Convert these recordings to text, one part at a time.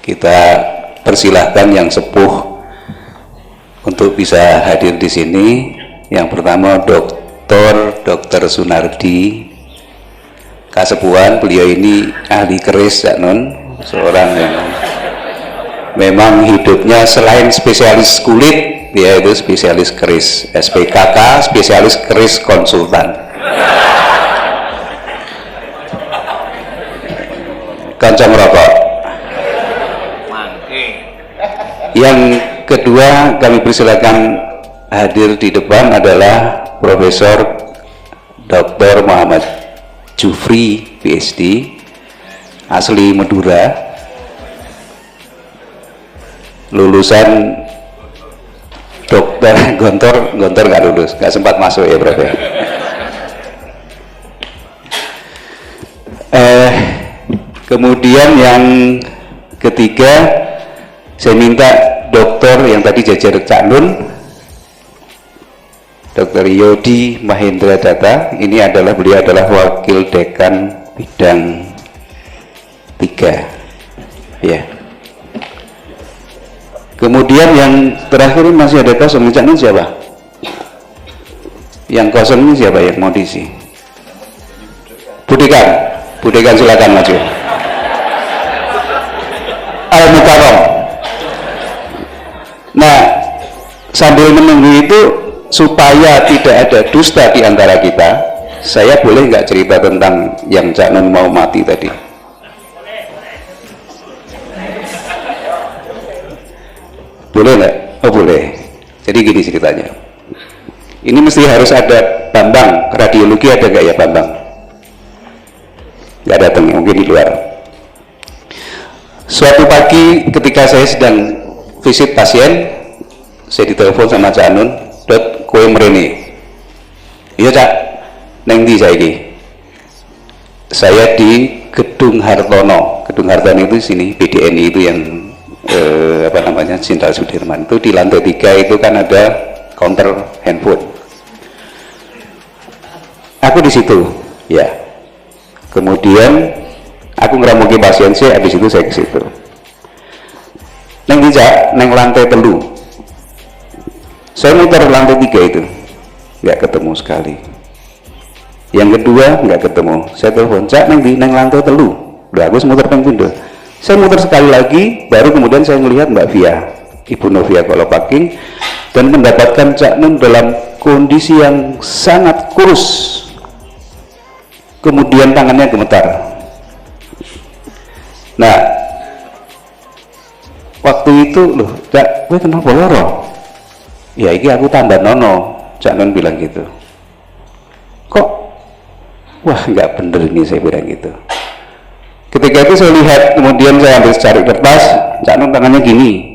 kita persilahkan yang sepuh untuk bisa hadir di sini. Yang pertama Dr. Sunardi Kasepuhan. Beliau ini ahli keris, Cak Nun, seorang yang memang hidupnya selain spesialis kulit, dia itu spesialis keris, SPKK, spesialis keris konsultan. Kancang rokok. Yang kedua kami persilakan hadir di depan adalah Profesor Dr. Muhammad Jufri PhD, asli Madura, lulusan dokter Gontor nggak lulus, nggak sempat masuk ya Prof. Kemudian yang ketiga saya minta dokter yang tadi jajar Cak Nun, Dr. Yodi Mahendra Data. Ini adalah, beliau adalah wakil dekan bidang 3 ya. Kemudian yang terakhir ini masih ada kosong. Cak Nun siapa? Yang kosong ini siapa yang mau diisi? Budekan silakan maju. Al-Mukarram. Nah, sambil menunggu itu supaya tidak ada dusta di antara kita, saya boleh nggak cerita tentang yang Cak Nun mau mati tadi? Boleh nggak? Oh boleh. Jadi gini ceritanya. Ini mesti harus ada Bambang, radiologi ada nggak ya Bambang? Nggak datang, mungkin di luar. Suatu pagi ketika saya sedang visit pasien, saya ditelepon sama Cak Nun, "Dot, kowe mrene." "Iya Cak, neng ndi saiki?" "Saya di Gedung Hartono." Gedung Hartono itu sini, BDNI itu yang Jenderal Sudirman. Itu di lantai 3 itu kan ada counter handphone. Aku di situ, ya. Kemudian aku ngeramuki pasien saya, habis itu saya ke situ. "Neng ndi Cak?" "Neng lantai 3." Saya muter lantai 3 itu, nggak ketemu sekali. Yang kedua nggak ketemu. Saya telepon, "Cak, neng di neng lantai 3." Udah, aku muter pengpindho. Saya muter sekali lagi, baru kemudian saya melihat Mbak Via, Ibu Novia Kolopaking, dan mendapatkan Cak Nun dalam kondisi yang sangat kurus. Kemudian tangannya gemetar. Nah, waktu itu loh, "Cak, gue kenapa loro?" "Ya iki aku tambah nono." Cak Nun bilang gitu. "Kok? Wah nggak bener ini," saya bilang gitu. Ketika itu saya lihat, kemudian saya ambil cari kertas, Cak Nun tangannya gini.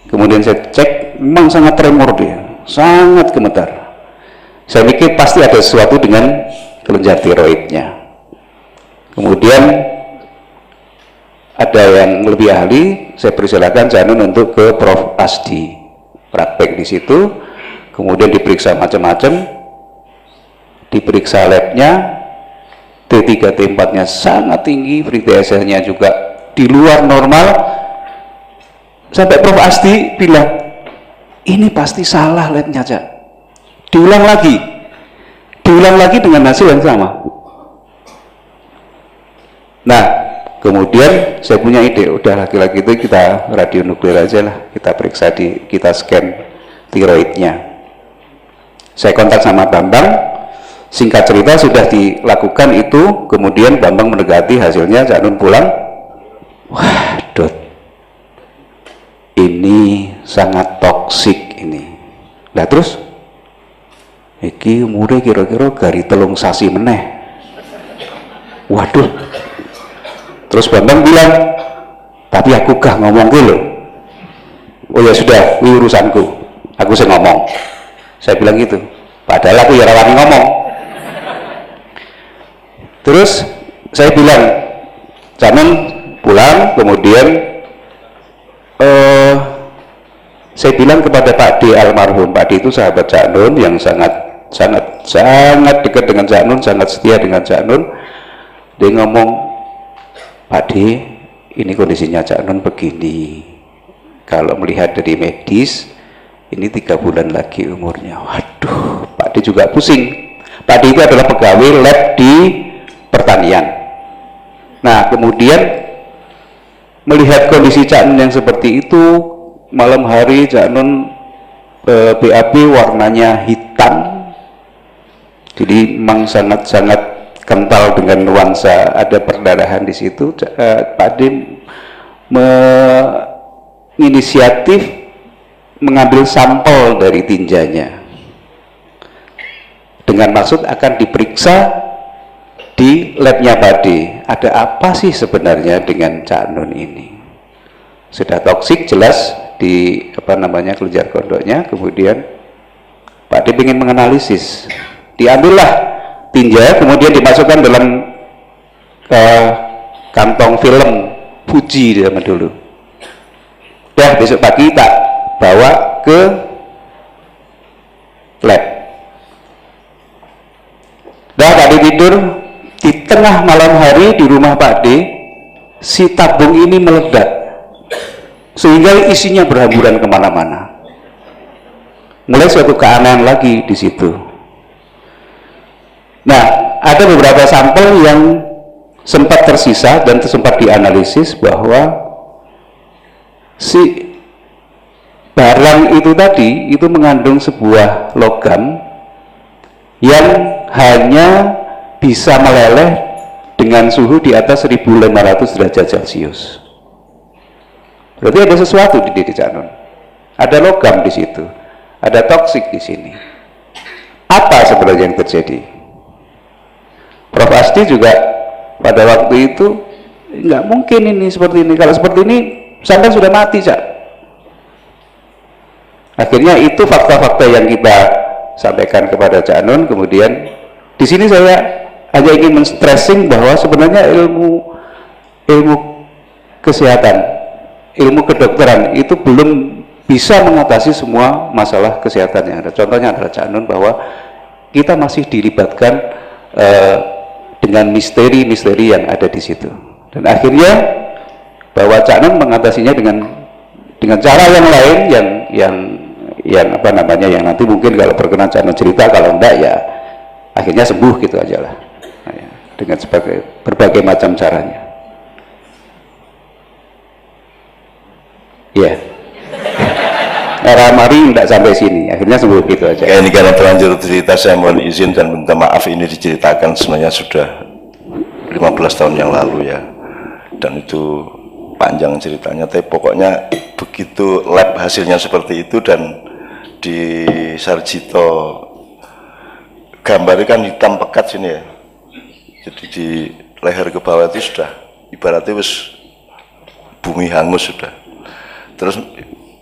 Kemudian saya cek, memang sangat tremor dia, sangat gemetar. Saya pikir pasti ada sesuatu dengan kelenjar tiroidnya. Kemudian ada yang lebih ahli, saya persilakan Cak Nun untuk ke Prof. Asdi, praktek di situ, kemudian diperiksa macam-macam, diperiksa labnya, T3 T4 nya sangat tinggi, free TSH nya juga di luar normal, sampai Prof. Asdi bilang, "Ini pasti salah labnya Cak." Diulang lagi dengan hasil yang sama. Nah, kemudian saya punya ide, udah laki-laki itu kita radionuklir aja lah, kita periksa, kita scan tiroidnya. Saya kontak sama Bambang. Singkat cerita sudah dilakukan itu, kemudian Bambang mendekati hasilnya, Cak Nun pulang, "Wah Dot, ini sangat toksik ini." Lah terus, "Iki umure kira-kira gari 3 sasi meneh." Waduh. Terus Bambang bilang, "Tapi aku gak ngomong lho." "Oh ya sudah, ini urusanku, aku sih ngomong." Saya bilang gitu, padahal aku ya rawani ngomong. Terus saya bilang, "Cak Nun pulang." Kemudian saya bilang kepada Pak D almarhum. Pak D itu sahabat Cak Nun yang sangat dekat dengan Cak Nun, sangat setia dengan Cak Nun. Dia ngomong, "Pak D, ini kondisinya Cak Nun begini, kalau melihat dari medis ini 3 bulan lagi umurnya. Waduh, Pak D juga pusing. Pak D itu adalah pegawai lab di pertanian. Nah, kemudian melihat kondisi Cak Nun yang seperti itu, malam hari Cak Nun BAB warnanya hitam, jadi memang sangat-sangat kental dengan nuansa ada perdarahan di situ. Pak D menginisiatif mengambil sampel dari tinjanya dengan maksud akan diperiksa di labnya Pak D. Ada apa sih sebenarnya dengan Cak Nun ini? Sudah toksik jelas di kelenjar kondoknya. Kemudian Pak D ingin menganalisis, diambillah tinja, kemudian dimasukkan dalam kantong film Fuji zaman dulu. Dah, besok pagi tak bawa ke lab. Dah, Pak D tidur, di tengah malam hari di rumah Pak D, si tabung ini meledak sehingga isinya berhamburan kemana-mana. Mulai suatu keanehan lagi di situ. Nah, ada beberapa sampel yang sempat tersisa dan sempat dianalisis bahwa si barang itu tadi itu mengandung sebuah logam yang hanya bisa meleleh dengan suhu di atas 1500 derajat Celcius. Berarti ada sesuatu di diri Cak Nun. Ada logam di situ, ada toksik di sini. Apa sebenarnya yang terjadi? Prof Asti juga pada waktu itu nggak mungkin ini seperti ini. Kalau seperti ini sampai sudah mati, Cak. Akhirnya itu fakta-fakta yang kita sampaikan kepada Cak Nun. Kemudian di sini saya hanya ingin men-stressing bahwa sebenarnya ilmu kesehatan, ilmu kedokteran itu belum bisa mengatasi semua masalah kesehatan yang ada. Contohnya adalah Cak Nun, bahwa kita masih dilibatkan dengan misteri-misteri yang ada di situ. Dan akhirnya bahwa Cak Nun mengatasinya dengan cara yang lain yang nanti mungkin kalau berkenan Cak Nun cerita, kalau enggak ya akhirnya sembuh gitu aja lah. Nah, ya, dengan berbagai macam caranya. Ya. Era mari tidak sampai sini, akhirnya sembuh gitu aja. Ya, ini karena terlanjur cerita, saya mohon izin dan minta maaf, ini diceritakan sebenarnya sudah 15 tahun yang lalu ya, dan itu panjang ceritanya, tapi pokoknya begitu lab hasilnya seperti itu, dan di Sarjito gambarnya kan hitam pekat sini ya, jadi di leher ke bawah itu sudah ibaratnya wis bumi hangus sudah. Terus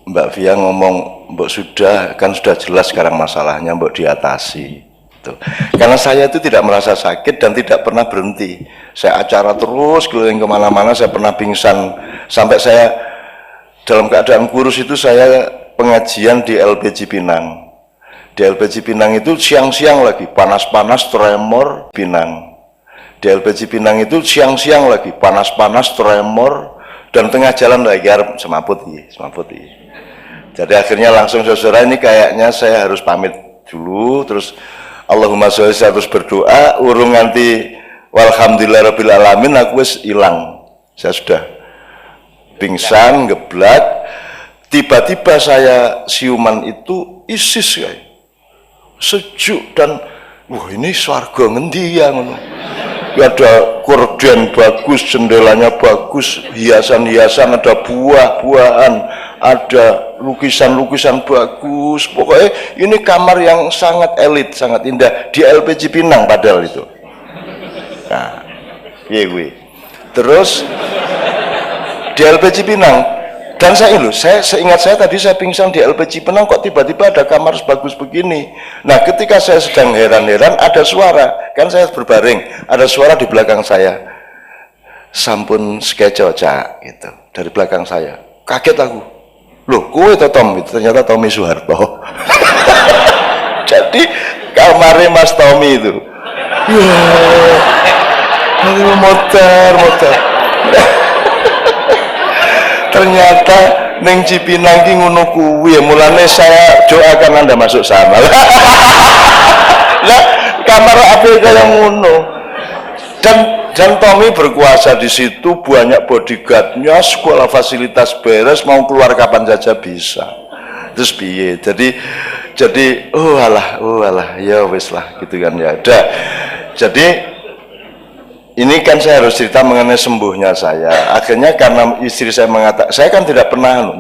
Mbak Via ngomong, Mbak sudah jelas sekarang masalahnya, Mbak diatasi. Tuh. Karena saya itu tidak merasa sakit dan tidak pernah berhenti. Saya acara terus keliling kemana-mana, saya pernah pingsan sampai saya dalam keadaan kurus itu. Saya pengajian di LPG Pinang. Di LPG Pinang itu siang-siang lagi panas-panas tremor Pinang. Di LPG Pinang itu siang-siang lagi panas-panas tremor, dan tengah jalan lagi harap semaput. Jadi akhirnya langsung saudara, ini kayaknya saya harus pamit dulu. Terus Allahumma sholli, saya terus berdoa, urung nganti walhamdulillahirabbil alamin aku wis hilang. Saya sudah pingsan, geblak. Tiba-tiba saya siuman itu isis kayak sejuk, dan wah ini swarga ngendi ya ngono. Ada korden bagus, jendelanya bagus, hiasan-hiasan, ada buah-buahan, ada lukisan-lukisan bagus. Pokoknya ini kamar yang sangat elit, sangat indah di LPG Pinang padahal itu. Nah, iya gue. Terus di LPG Pinang, dan saya seingat saya tadi saya pingsan di LPG Pinang, kok tiba-tiba ada kamar sebagus begini. Nah, ketika saya sedang heran-heran, ada suara, kan saya berbaring, ada suara di belakang saya, sampun skeco Cak, gitu, dari belakang saya. Kaget aku, loh kowe to Tom, itu ternyata Tommy Soeharto. Jadi kamarnya Mas Tommy itu. Ya, motor. ternyata ning Cipinang ki ngono kuwi, mulane saya doakan Anda masuk sana. Lah kamar apa kaya ngono. Dan Tommy berkuasa di situ, banyak bodyguardnya, sekolah fasilitas beres, mau keluar kapan saja bisa. Terus piye? Jadi oh alah ya wis lah gitu kan ya. Udah. Jadi ini kan saya harus cerita mengenai sembuhnya saya. Akhirnya karena istri saya mengatakan, saya kan tidak pernah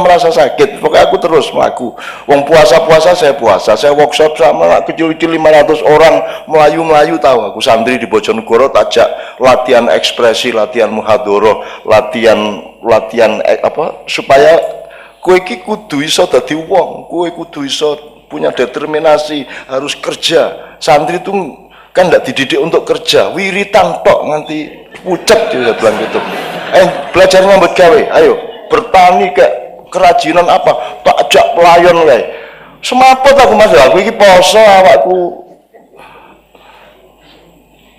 merasa sakit. Pokoknya aku terus melaku. Wong puasa saya puasa. Saya workshop sama kecil-kecil 500 orang melayu tahu. Aku santri di Bojonegoro tajak latihan ekspresi, latihan muhadoroh, latihan apa supaya kowe iki kudu iso dadi wong, kowe kudu iso punya determinasi, harus kerja. Santri itu kan tidak dididik untuk kerja, wiritan tok nganti pucet dia bilang gitu. Belajar nyambut gawe, ayo bertani kayak kerajinan apa, tak ajak pelayan lah. Semaput aku mas, aku ini poso awakku.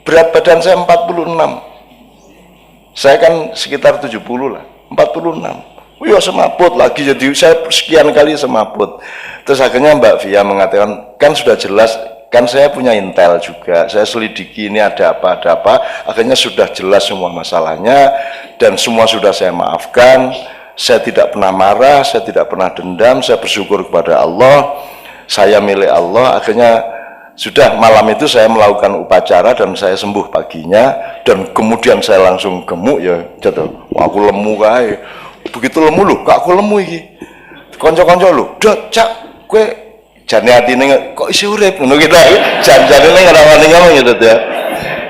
Berat badan saya 46. Saya kan sekitar 70 lah, 46. Wih semaput lagi, jadi saya sekian kali semaput. Terus akhirnya Mbak Via mengatakan, kan sudah jelas, kan saya punya intel juga, saya selidiki ini ada apa, akhirnya sudah jelas semua masalahnya, dan semua sudah saya maafkan. Saya tidak pernah marah, saya tidak pernah dendam, saya bersyukur kepada Allah, saya milik Allah. Akhirnya sudah malam itu saya melakukan upacara dan saya sembuh paginya, dan kemudian saya langsung gemuk ya, jatuh. Aku lemu kae. Begitu lemu lho, kak aku lemu iki. Kanca-kanca lho, "Dot, Cak, kowe jane atine kok isi urip?" Ngono kita. Jan-jane ning ngerawani ngomong gitu ya.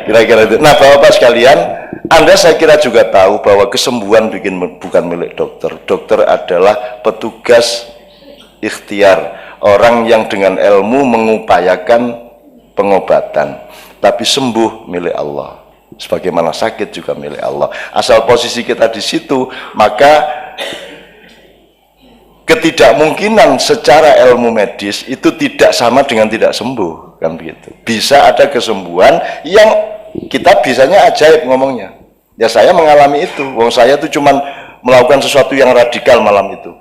Kira-kira itu. Nah, Bapak sekalian, Anda saya kira juga tahu bahwa kesembuhan bukan milik dokter. Dokter adalah petugas ikhtiar, orang yang dengan ilmu mengupayakan pengobatan. Tapi sembuh milik Allah. Sebagaimana sakit juga milik Allah. Asal posisi kita di situ, maka ketidakmungkinan secara ilmu medis itu tidak sama dengan tidak sembuh, kan begitu. Bisa ada kesembuhan yang kita bisanya ajaib ngomongnya. Ya saya mengalami itu. Wong saya itu cuman melakukan sesuatu yang radikal malam itu.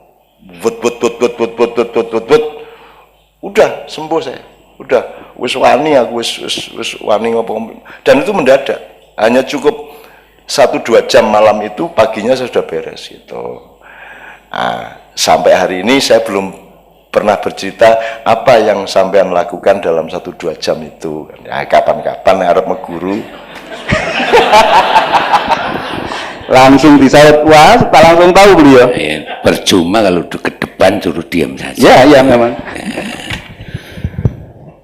Udah sembuh saya. Udah wis wani aku wis wani ngopo. Dan itu mendadak. Hanya cukup 1-2 jam malam itu, paginya saya sudah beres gitu. Nah, sampai hari ini saya belum pernah bercerita apa yang sampean lakukan dalam 1-2 jam itu. Ya, kapan-kapan harap meguru. Langsung disahut, wah, tak langsung tahu beliau. Ya, percuma kalau ke depan suruh diam Ya, saja. ya memang.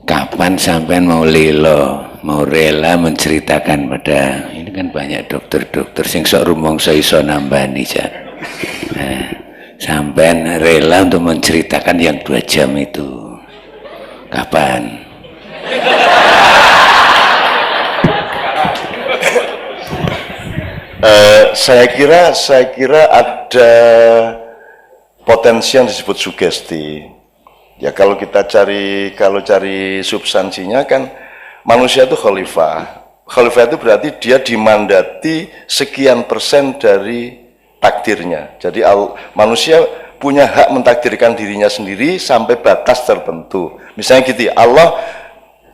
Kapan sampean mau lelo, mau rela menceritakan pada ini kan banyak dokter-dokter sing sok rumangsa iso nambani Cak. Nah, sampean rela untuk menceritakan yang 2 jam itu. Kapan? Saya kira ada potensi yang disebut sugesti. Ya kalau cari substansinya kan manusia itu khalifah. Khalifah itu berarti dia dimandati sekian persen dari takdirnya. Jadi manusia punya hak mentakdirkan dirinya sendiri sampai batas tertentu. Misalnya gitu,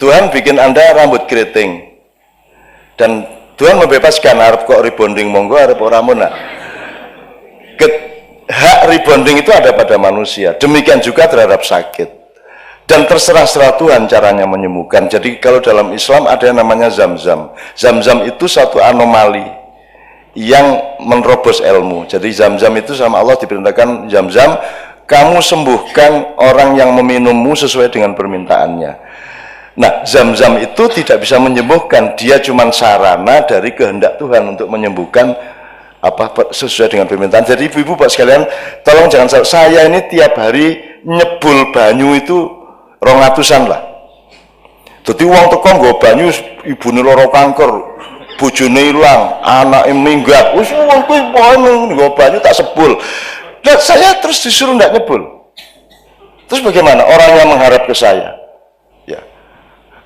Tuhan bikin Anda rambut keriting dan Tuhan membebaskan, harap kok rebonding monggo, harap orang mona. Hak rebonding itu ada pada manusia, demikian juga terhadap sakit. Dan terserah Tuhan caranya menyembuhkan. Jadi kalau dalam Islam ada yang namanya zam-zam. Zam-zam itu satu anomali yang menerobos ilmu. Jadi zam-zam itu sama Allah diperintahkan, zam-zam, kamu sembuhkan orang yang meminummu sesuai dengan permintaannya. Nah, zam-zam itu tidak bisa menyembuhkan, dia cuma sarana dari kehendak Tuhan untuk menyembuhkan sesuai dengan permintaan. Jadi ibu-ibu Pak sekalian, tolong jangan salah, saya ini tiap hari nyebul banyu itu 200-an lah. Jadi uang teko nggo banyu, ibune lara kanker, bojone ilang, anake minggat. Wis kuwi nggo banyu tak sebul. Nah, saya terus disuruh ndak nyebul. Terus bagaimana orang yang mengharap ke saya?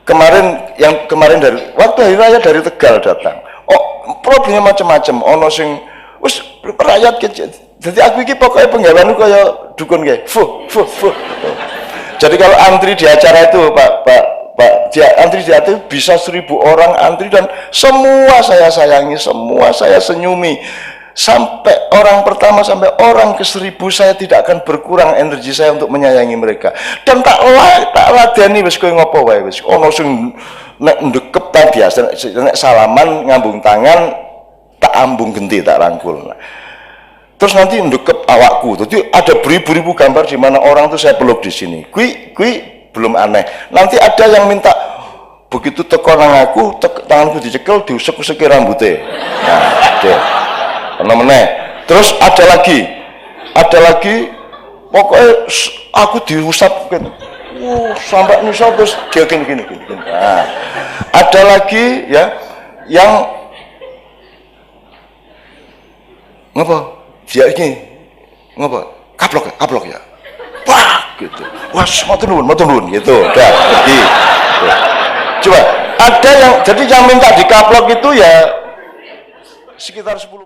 Kemarin dari waktu hari raya dari Tegal datang. Oh, problemnya macam-macam. Ono sing wis rakyat kecil. Jadi aku ini pokoknya penggawean kaya dukun kayak fuh. Jadi kalau antri di acara itu Pak, antri di acara itu bisa 1000 orang antri dan semua saya sayangi, semua saya senyumi. Sampai orang pertama sampai orang ke 1000 saya tidak akan berkurang energi saya untuk menyayangi mereka. Dan tak ladeni wis kowe ngopo wae wis. Ono sing nek ndekep ta biasa nek salaman ngambung tangan tak ambung genti tak rangkul. Terus nanti ndekep awakku. Jadi ada beribu-ribu gambar di mana orang tuh saya peluk di sini. Kui belum aneh. Nanti ada yang minta begitu teko nang aku, tanganku dicekel, diusek-useki rambutnya. Nah, deh. Meneh. Terus ada lagi pokoknya aku diusap kan. Sampai misal terus dia gini. Nah, ada lagi ya yang ngapa? Dia ini ngapa? Kaplok ya. Wah, gitu. Wah, matur nuwun gitu. Udah, pergi. Coba ada yang jadi yang minta dikaplok itu ya sekitar 10